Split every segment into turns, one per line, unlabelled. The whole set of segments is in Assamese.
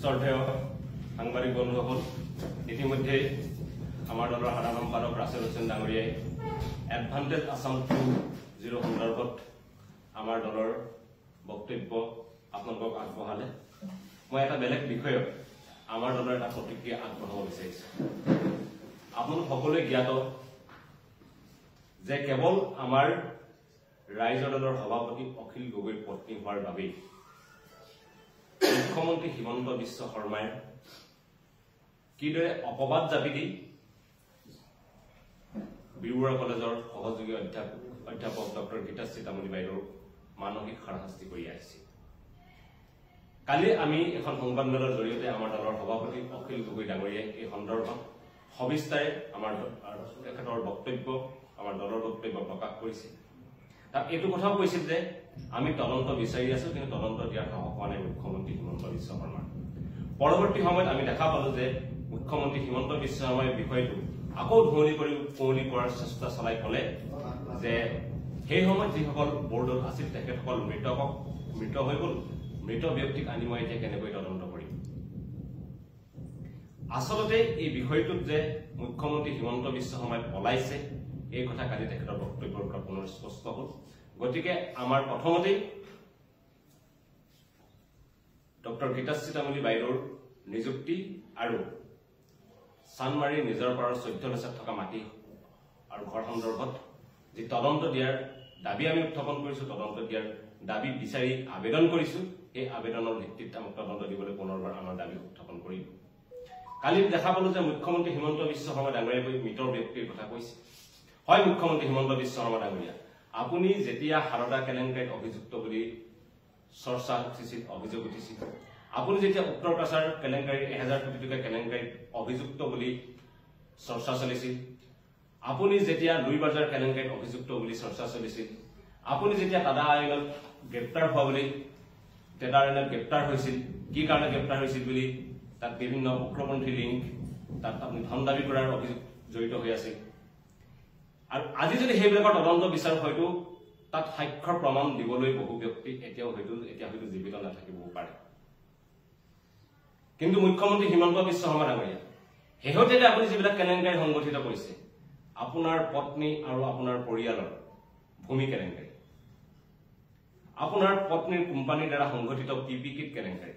শ্ৰদ্ধেয় সাংবাদিক বন্ধুসকল, ইতিমধ্যে আমাৰ দলৰ সাধাৰণ সম্পাদক ৰাছেল হোসেন ডাঙৰীয়াই এডভান্টেজ আসাম 2.0 সন্দৰ্ভত আমাৰ দলৰ বক্তব্য আপোনালোকক আগবঢ়ালে। মই এটা বেলেগ বিষয়ত আমাৰ দলৰ এটা প্ৰতিক্ৰিয়া আগবঢ়াব বিচাৰিছো। আপোনালোক সকলোৱে জ্ঞাত যে কেৱল আমাৰ ৰাইজৰ দলৰ সভাপতি অখিল গগৈৰ পত্নী হোৱাৰ বাবেই মুখ্যমন্ত্ৰী হিমন্ত বিশ্ব শৰ্মাই কিদৰে অপবাদ জাপি দি বীৰবৰুৱা কলেজৰ সহযোগী অধ্যাপক ডক্টৰ গীতাশ্ৰী তামুলী বাইদেউৰ মানসিক হাৰাশাস্তি কৰি আহিছে। কালি আমি এখন সংবাদমেলৰ জৰিয়তে আমাৰ দলৰ সভাপতি অখিল গগৈ ডাঙৰীয়াই এই সন্দৰ্ভত সবিস্তাৰে আমাৰ তেখেতৰ বক্তব্য আমাৰ দলৰ বক্তব্য প্ৰকাশ কৰিছে। তাত এইটো কথাও কৈছিল যে আমি তদন্ত বিচাৰি আছো, কিন্তু তদন্ত দিয়াৰ সাহস হোৱা নাই মুখ্যমন্ত্ৰী হিমন্ত বিশ্ব শৰ্মাৰ। পৰৱৰ্তী সময়ত আমি দেখা পালো যে মুখ্যমন্ত্ৰী হিমন্ত বিশ্ব শৰ্মাই বিষয়টো আকৌ কুঁৱলী কৰাৰ চেষ্টা চলাই কলে যে সেই সময়ত যিসকল বৰ্ডত আছিল তেখেতসকল মৃত হৈ গল, মৃত ব্যক্তিক আনি মই এতিয়া কেনেকৈ তদন্ত কৰিম। আচলতে এই বিষয়টোত যে মুখ্যমন্ত্ৰী হিমন্ত বিশ্ব শৰ্মাই পলাইছে এই কথা কালি তেখেতৰ বক্তব্যৰ পৰা পুনৰ স্পষ্ট হল। গতিকে আমাৰ প্ৰথমতেই ডক্টৰ গীতাশ্ৰী তামুলী বাইদেউৰ নিযুক্তি আৰু চানমাৰী নিজৰ পাৰৰ 14 লেচাত থকা মাটি আৰু ঘৰ সন্দৰ্ভত যি তদন্ত দিয়াৰ দাবী আমি উত্থাপন কৰিছো, তদন্ত দিয়াৰ দাবী বিচাৰি আবেদন কৰিছো, এই আবেদনৰ ভিত্তিত আমাক তদন্ত দিবলৈ পুনৰবাৰ আমাৰ দাবী উত্থাপন কৰিম। কালি দেখা পালো যে মুখ্যমন্ত্ৰী হিমন্ত বিশ্ব শৰ্মা ডাঙৰীয়াই মৃত ব্যক্তিৰ কথা কৈছে। হয় মুখ্যমন্ত্ৰী হিমন্ত বিশ্ব শৰ্মা ডাঙৰীয়া, আপুনি যেতিয়া সাৰদা কেলেংকাৰীত অভিযুক্ত বুলি চৰ্চা উঠিছিল, অভিযোগ উঠিছিল, আপুনি যেতিয়া উত্তৰ কাছাৰ কেলেংকাৰীৰ 1000 কোটি টকা কেলেংকাৰীত অভিযুক্ত বুলি চৰ্চা চলিছিল, আপুনি যেতিয়া লুইবাজাৰ কেলেংকাৰীত অভিযুক্ত বুলি চৰ্চা চলিছিল, আপুনি যেতিয়া টাটা আইনত গ্ৰেপ্তাৰ হোৱা বুলি টেডাৰ আইনত গ্ৰেপ্তাৰ হৈছিল, কি কাৰণে গ্ৰেপ্তাৰ হৈছিল বুলি তাত বিভিন্ন উগ্ৰপন্থী লিংক, তাত আপুনি ধন দাবী কৰাৰ অভিযোগ জড়িত হৈ আছিল। আৰু আজি যদি সেইবিলাকৰ তদন্ত বিচাৰ হয়তো তাত সাক্ষ্যৰ প্ৰমাণ দিবলৈ বহু ব্যক্তি এতিয়া হয়তো জীৱিত নাথাকিবও পাৰে। কিন্তু মুখ্যমন্ত্ৰী হিমন্ত বিশ্ব শৰ্মা ডাঙৰীয়া, শেহতীয়াকৈ আপুনি যিবিলাক কেলেংকাৰী সংগঠিত কৰিছে, আপোনাৰ পত্নী আৰু আপোনাৰ পৰিয়ালৰ ভূমি কেলেংকাৰী, আপোনাৰ পত্নীৰ কোম্পানীৰ দ্বাৰা সংগঠিত পিপি কিট কেলেংকাৰী,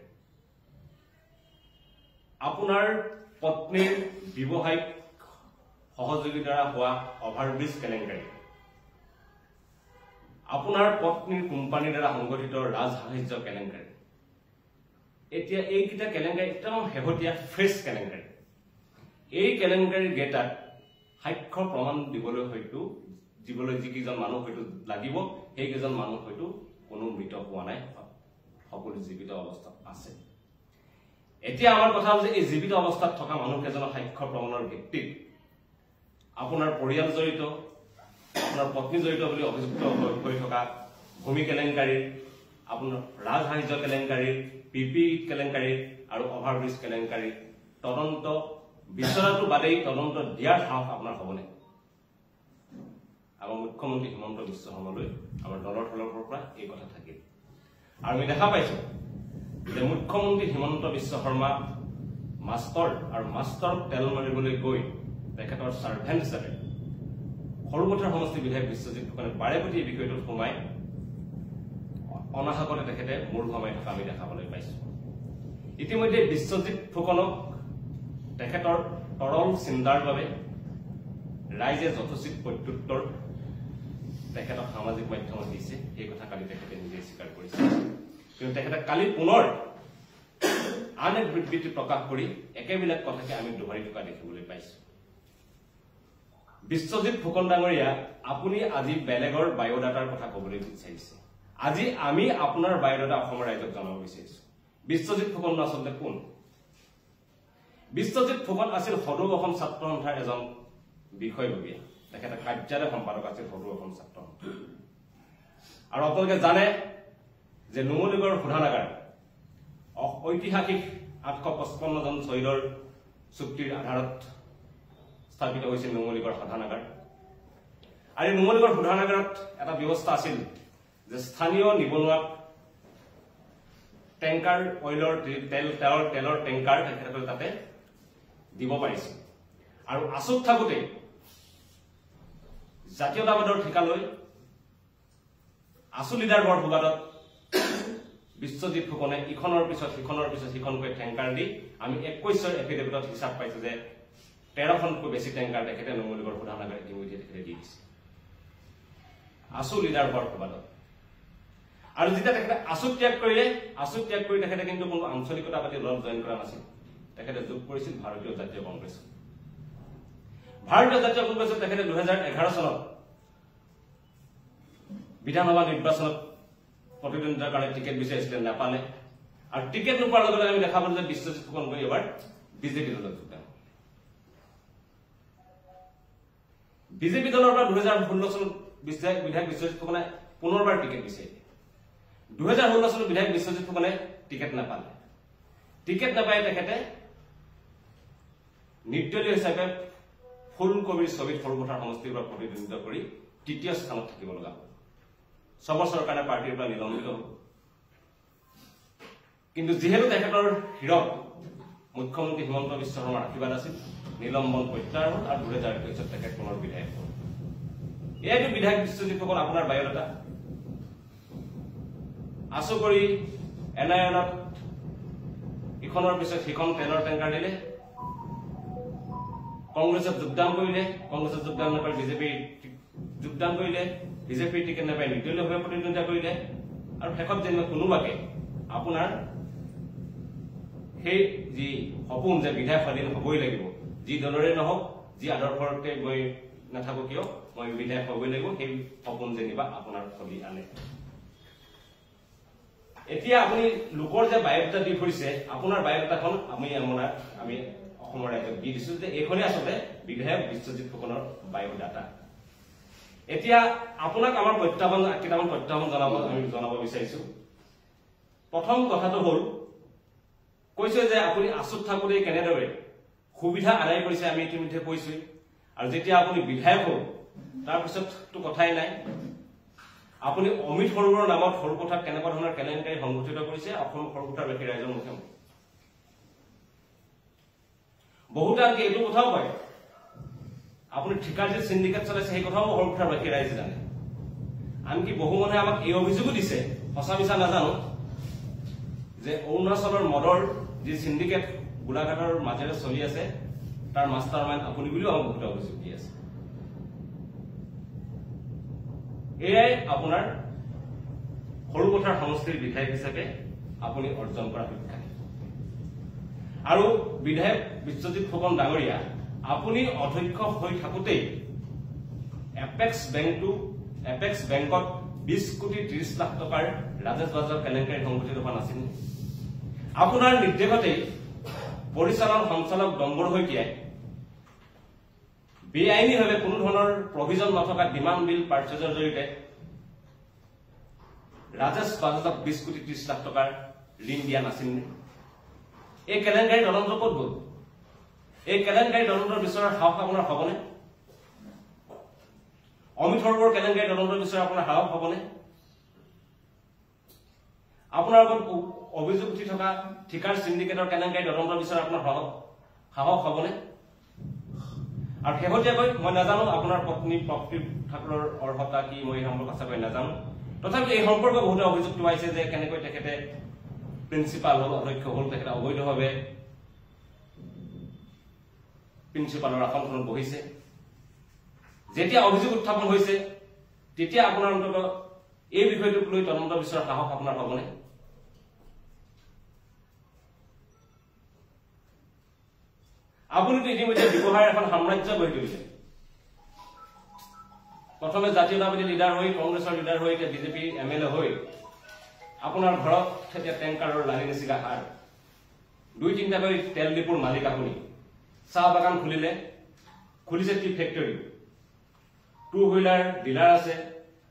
আপোনাৰ পত্নীৰ ব্যৱসায়িক সহযোগীৰ দ্বাৰা হোৱা অভাৰব্ৰিজ কেলেংকাৰী, আপোনাৰ পত্নীৰ কোম্পানীৰ দ্বাৰা সংগঠিত ৰাজসাহায্য কেলেংকাৰী, এতিয়া এইকেইটা কেলেংকাৰী একদম শেহতীয়া ফ্ৰেছ কেলেংকাৰী। এই কেলেংকাৰীৰ গেটাত সাক্ষ্য প্ৰমাণ দিবলৈ হয়তো যিকেইজন মানুহ হয়তো লাগিব, সেইকেইজন মানুহ হয়তো কোনো মৃত হোৱা নাই, সকলো জীৱিত অৱস্থাত আছে। এতিয়া আমাৰ কথা হ'ল যে এই জীৱিত অৱস্থাত থকা মানুহকেইজনৰ সাক্ষ্য প্ৰমাণৰ ভিত্তিত আপোনাৰ পৰিয়াল জড়িত, আপোনাৰ পত্নী জড়িত বুলি অভিযুক্ত হৈ থকা ভূমি কেলেংকাৰীৰ, আপোনাৰ ৰাজসাহায্য কেলেংকাৰীৰ, পিপি কেলেংকাৰীৰ আৰু অভাৰব্ৰিজ কেলেংকাৰীৰ তদন্ত বিচৰাটো বাদেই তদন্ত দিয়াৰ সাহস আপোনাৰ হ'বনে? আমাৰ মুখ্যমন্ত্ৰী হিমন্ত বিশ্ব শৰ্মালৈ আমাৰ দলৰ ফালৰ পৰা এই কথা থাকিল। আৰু আমি দেখা পাইছো যে মুখ্যমন্ত্ৰী হিমন্ত বিশ্ব শৰ্মা মাষ্টৰক তেল মাৰিবলৈ গৈ তেখেতৰ ছাৰ্ভেণ্ট হিচাপে সৰুপথাৰ সমষ্টি বিধায়ক বিশ্বজিৎ ফুকনে বাৰেপতি এই বিষয়টোত সোমাই অনাহকতে তেখেতে মূৰ ঘমাই থকা আমি দেখাবলৈ পাইছো। ইতিমধ্যে বিশ্বজিৎ ফুকনক তেখেতৰ তৰল চিন্তাৰ বাবে ৰাইজে যথোচিত প্ৰত্যুত্তৰ তেখেতক সামাজিক মাধ্যমত দিছে, এই কথা কালি তেখেতে নিজে স্বীকাৰ কৰিছে। কিন্তু তেখেতে কালি পুনৰ আন এক বিবৃতি প্ৰকাশ কৰি একেবিলাক কথাকে আমি দোহাৰি থকা দেখিবলৈ পাইছো। বিশ্বজিৎ ফুকন ডাঙৰীয়া, আপুনি আজি বেলেগৰ বায়'ডাটাৰ কথা কবলৈ বিচাৰিছে। আজি আমি আপোনাৰ বায়'ডাটা অসমৰ ৰাইজক জনাব বিচাৰিছো। বিশ্বজিৎ ফুকন আচলতে কোন? বিশ্বজিৎ ফুকন আছিল সদৌ অসম ছাত্ৰ সন্থাৰ এজন বিষয়ববীয়া, তেখেতে কাৰ্যালয় সম্পাদক আছিল সদৌ অসম ছাত্ৰ সন্থা। আৰু আপোনালোকে জানে যে নুমলীগড় শোধনাগাৰ ঐতিহাসিক 855 জন শ্বহীদৰ চুক্তিৰ আধাৰত স্থাপিত হৈছিল নুমলীগড় শোধনাগাৰ। আৰু এই নুমলীগড় শোধনাগাৰত এটা ব্যৱস্থা আছিল যে স্থানীয় নিবনুৱাক টেংকাৰ অইলৰ তেলৰ টেংকাৰ তেখেতসকলে তাতে দিব পাৰিছে আৰু আচুত থাকোতে জাতীয়তাবাদৰ ঠিকা লৈ আচু লিডাৰবৰ সুবাদত বিশ্বজিৎ ফুকনে ইখনৰ পিছত সিখনকৈ টেংকাৰ দি আমি 21ৰ এফিডেভিটত হিচাপ পাইছো যে 13খনকৈ বেছি টেংকাৰ তেখেতে নুমলীগড় শোধনাগাৰ ইতিমধ্যে তেখেতে দি দিছে আচু লিডাৰবৰ সুবাদত আৰু যেতিয়া তেখেতে আচু ত্যাগ কৰি তেখেতে কিন্তু কোনো আঞ্চলিকতা পাতি দলত জইন কৰা নাছিল তেখেতে যোগ কৰিছিল ভাৰতীয় জাতীয় কংগ্ৰেছ তেখেতে 2011 চনত বিধানসভা নিৰ্বাচনত প্ৰতিদ্বন্দ্বিতাৰ কাৰণে টিকেট বিচাৰিছিলে নাপালে আৰু টিকেট নোপোৱাৰ লগে আমি দেখা পালো যে বিশ্বজিৎ ফুকন গৈ এবাৰ বিজেপি দলত যোগদান বিজেপি দলৰ পৰা 2016 চনত বিধায়ক বিশ্বজিৎ ফুকনে পুনৰবাৰ টিকেট বিচাৰিলে 2016 চনত বিধায়ক বিশ্বজিৎ ফুকনে টিকেট নাপালে টিকেট নাপায় তেখেতে নিৰ্দলীয় হিচাপে ফুলকবিৰ ছবিত সৰুপথাৰ সমষ্টিৰ পৰা প্ৰতিদ্বন্দ্বিতা কৰি তৃতীয় স্থানত থাকিব লগা হ'ল 6 বছৰৰ কাৰণে পাৰ্টিৰ পৰা নিলম্বিত হ'ল কিন্তু যিহেতু তেখেতৰ হিৰক মুখ্যমন্ত্ৰী হিমন্ত বিশ্ব শৰ্মাৰ আশীৰ্বাদ আছিল নিলম্বন প্ৰত্যাহাৰ হ'ল আৰু 2021 তেখেত পুনৰ বিধায়ক হ'ল এইটো বিধায়ক বিশ্বজিৎ ফুকন আপোনাৰ বায়'ডাটা আশু কৰি এনআইএনত ইখনৰ পিছত সিখন তেলৰ টেংকাৰ দিলে কংগ্ৰেছত যোগদান নকৰি বিজেপি যোগদান কৰিলে বিজেপিৰ টিকেট নাপাই নিৰ্দলীয়ভাৱে প্ৰতিদ্বন্দ্বিতা কৰিলে আৰু শেষত যেনিবা কোনোবাকে আপোনাৰ সেই যি সপোন যে বিধায়ক স্বাধীন হ'বই লাগিব যি দলৰে নহওক যি আদৰ্শতে মই নাথাকো কিয় মই বিধায়ক হ'বই লাগিব সেই সপোন যেনিবা আপোনাৰ চলি আনে এতিয়া আপুনি লোকৰ যে বায়'ডাটা দি ফুৰিছে আপোনাৰ বায়'ডাটাখন আমি অসমৰ ৰাজ্যক দি দিছো যে এইখনেই আচলতে বিধায়ক বিশ্বজিৎ ফুকনৰ বায়'ডাটা এতিয়া আপোনাক আমাৰ কেইটামান প্ৰত্যাহ্বান জনাব বিচাৰিছো প্ৰথম কথাটো হ'ল কৈছে যে আপুনি আচুত থাকোতে কেনেদৰে সুবিধা আদায় কৰিছে আমি ইতিমধ্যে কৈছো আৰু যেতিয়া আপুনি বিধায়ক হ'ল তাৰপিছততো কথাই নাই আপুনি অমিত সৰোবৰৰ নামত সৰুপথাত কেনেকুৱা ধৰণৰ কেলেংকাৰী সংগঠিত কৰিছে অসম সৰুপথাৰবাসী ৰাইজৰ মুখে বহুতে আনকি এইটো কথাও কয় আপুনি ঠিকাৰ যে সিন্ডিকেট চলাইছে সেই কথাও সৰুপথাৰবাসী ৰাইজে জানে আনকি বহু মানুহে আমাক এই অভিযোগো দিছে সঁচা মিছা নাজানো যে অৰুণাচলৰ মদৰ যি সিন্ডিকেট গোলাঘাটৰ মাজেৰে চলি আছে তাৰ মাষ্টাৰ মাইণ্ড আপুনি বুলিও আমাক বহুতে অভিযোগ দি আছে এয়াই আপোনাৰ সৰুপথাৰ সমষ্টিৰ বিধায়ক হিচাপে আপুনি অৰ্জন কৰা শিক্ষা আৰু বিধায়ক বিশ্বজিৎ ফুকন ডাঙৰীয়া আপুনি অধ্যক্ষ হৈ থাকোতেই এপেক্স বেংকত 20 কোটি 30 লাখ টকাৰ ৰাজেশ বাজাৰ কেলেংকাৰী সংগঠিত হোৱা নাছিল আপোনাৰ নিৰ্দেশতেই পৰিচালন সঞ্চালক ডম্বৰ শইকীয়াই বেআইনীভাৱে কোনো ধৰণৰ প্ৰভিজন নথকা ডিমাণ্ড বিল পাৰ্চেজৰ জৰিয়তে ৰাজেশ বাজাজক 20 কোটি 30 লাখ টকাৰ ঋণ দিয়া নাছিল এই কেলেংকাৰী তদন্ত ক'ত গ'ল এই কেলেংকাৰী তদন্তৰ বিষয়ৰ সাহস আপোনাৰ হ'বনে অমিত সৰোবৰ কেলেংকাৰী তদন্তৰ বিষয়ৰ আপোনাৰ সাহস হ'বনে আপোনাৰ ওপৰত অভিযোগ উঠি থকা ঠিকাৰ সিন্ডিকেটৰ কেলেংকাৰী তদন্তৰ বিষয়ৰ আপোনাৰ সাহস হ'বনে আৰু শেহতীয়াকৈ মই নাজানো আপোনাৰ পত্নী প্ৰকৃতি ঠাকুৰৰ অৰ্হতা কি মই এই সম্পৰ্কে সঁচাকৈ নাজানো তথাপি এই সম্পৰ্কে বহুতে অভিযোগ তোলাইছে যে কেনেকৈ তেখেতে প্ৰিন্সিপাল হ'ল অধ্যক্ষ হ'ল তেখেতে অবৈধভাৱে প্ৰিন্সিপালৰ আসনখনত বহিছে যেতিয়া অভিযোগ উত্থাপন হৈছে তেতিয়া আপোনাৰ অন্তত এই বিষয়টোক লৈ তদন্ত বিষয়ৰ সাহস আপোনাৰ হ'বনে আপুনিতো ইতিমধ্যে ব্যৱহাৰ এখন সাম্ৰাজ্য গঢ়ি তুলিছে প্ৰথমে জাতীয়তাবাদী লিডাৰ হৈ কংগ্ৰেছৰ লিডাৰ হৈ এতিয়া বিজেপি এমএলএ হৈ আপোনাৰ ঘৰত এতিয়া টেংকাৰৰ লাৰি নিচিগা হাৰ 2-3টাকৈ তেল ডিপুৰ মালিক আপুনি চাহ বাগান খুলিছে টি ফেক্টৰী 2 হুইলাৰ ডিলাৰ আছে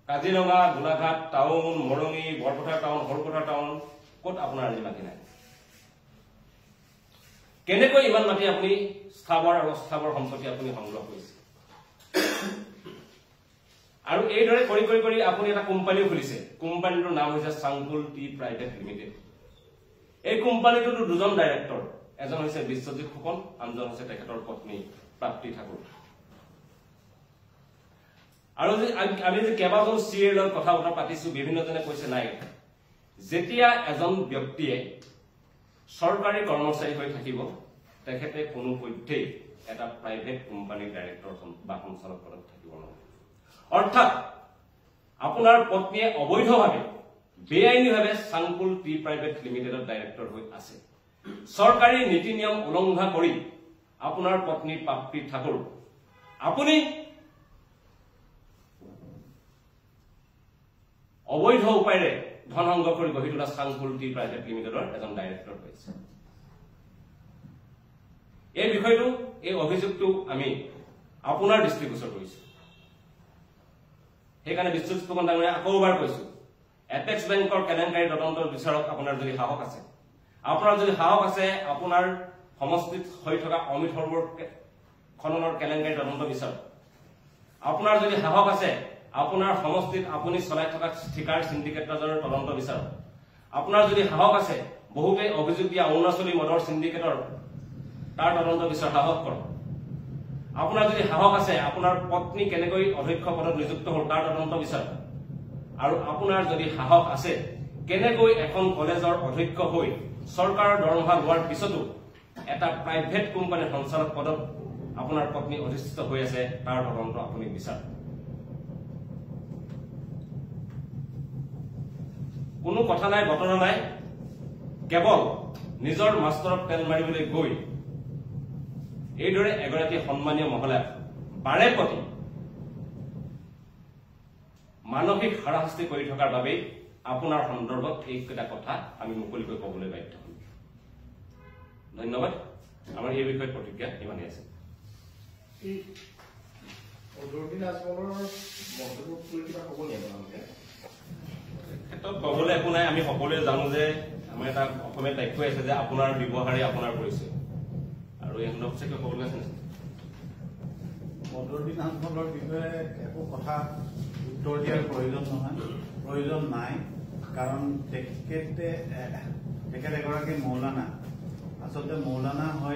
Kaziranga Golaghat town Morongi Borpathar town Sarupathar town ক'ত আপোনাৰ আজি মাটি নাই কেনেকৈ ইমান মাটি আপুনি স্থাবৰ আৰু অস্থাবৰ সম্পত্তি আপুনি সংগ্ৰহ কৰিছে আৰু এইদৰে কৰি আপুনি এটা কোম্পানীও খুলিছে কোম্পানীটোৰ নাম হৈছে চাংপুল টি প্ৰাইভেট লিমিটেড এই কোম্পানীটোৰ দুজন ডাইৰেক্টৰ, এজন হৈছে বিশ্বজিৎ ফুকন, আনজন হৈছে তেখেতৰ পত্নী প্ৰাপ্তি ঠাকুৰ। আৰু আমি যে কেইবাজন চিএৰ লগত কথা বতৰা পাতিছো, বিভিন্নজনে কৈছে নাই, যেতিয়া এজন ব্যক্তিয়ে চৰকাৰী কৰ্মচাৰী হৈ থাকিব তেখেতে কোনোপধ্যেই এটা প্ৰাইভেট কোম্পানীৰ ডাইৰেক্টৰ বা সঞ্চালক পদত থাকিব নোৱাৰে। অৰ্থাৎ আপোনাৰ পত্নীয়ে অবৈধভাৱে বেআইনীভাৱে চাংপুল টি প্ৰাইভেট লিমিটেডৰ ডাইৰেক্টৰ হৈ আছে। চৰকাৰী নীতি নিয়ম উলংঘা কৰি আপোনাৰ পত্নী প্ৰাপ্তি ঠাকুৰ আপুনি অবৈধ উপায়েৰে ধন সংগ্ৰহ কৰি গঢ়ি তোলা চাংপুল টি প্ৰাইভেট লিমিটেডৰ এজন ডাইৰেক্টৰ হৈছে। এই বিষয়টো, এই অভিযোগটো আমি আপোনাৰ দৃষ্টিগোচৰ কৰিছো। সেইকাৰণে বিশ্বজিৎ ফুকন ডাঙৰীয়া আকৌ এবাৰ কৈছো, এপেক্স বেংকৰ কেলেংকাৰী তদন্ত বিচাৰক আপোনাৰ যদি সাহস আছে, আপোনাৰ সমষ্টিত হৈ থকা অমিত সৰোবৰ খননৰ কেলেংকাৰী তদন্ত বিচাৰক। আপোনাৰ যদি সাহস আছে, আপোনাৰ সমষ্টিত আপুনি চলাই থকা ঠিকাৰ সিন্ডিকেটৰ তদন্ত বিচাৰক। আপোনাৰ যদি সাহস আছে, বহুতে অভিযোগ দিয়া অৰুণাচলী মদৰ সিন্ডিকেটৰ তাৰ তদন্ত বিচাৰ সাহস কৰক। আপোনাৰ যদি সাহস আছে, আপোনাৰ পত্নী কেনেকৈ অধ্যক্ষ পদত নিযুক্ত হ'ল তাৰ তদন্ত বিচাৰক। আৰু আপোনাৰ যদি সাহস আছে, কেনেকৈ এখন কলেজৰ অধ্যক্ষ হৈ চৰকাৰৰ দৰমহা লোৱাৰ পিছতো এটা প্ৰাইভেট কোম্পানীৰ সঞ্চালক পদত আপোনাৰ পত্নী অধিষ্ঠিত হৈ আছে তাৰ তদন্ত আপুনি বিচাৰক। কোনো কথা নাই, বতৰা নাই, কেৱল নিজৰ মাষ্টৰক তেল মাৰিবলৈ গৈ এইদৰে এগৰাকী সন্মানীয় মহিলাক বাৰে প্ৰতি মানসিক হাৰাশাস্তি কৰি থকাৰ বাবেই আপোনাৰ সন্দৰ্ভত এইকেইটা কথা আমি মুকলিকৈ ক'বলৈ বাধ্য হ'ম। ধন্যবাদ। আমাৰ এই বিষয়ত প্ৰতিক্ৰিয়া ইমানেই আছে। ক্ষেত্ৰত ক'বলৈ একো নাই। আমি সকলোৱে জানো যে আমাৰ এটা অসমীয়া বাক্য আছে যে আপোনাৰ ব্যৱহাৰে আপোনাৰ পৰিচয়, আৰু এই সন্দৰ্ভত চাগে ক'বলৈ আছে নেকি?
বদৰুদ্দিন আজমলৰ বিষয়ে একো কথা উত্তৰ দিয়াৰ প্ৰয়োজন নাই, কাৰণ তেখেত এগৰাকী মৌলানা। আচলতে মৌলানা হয়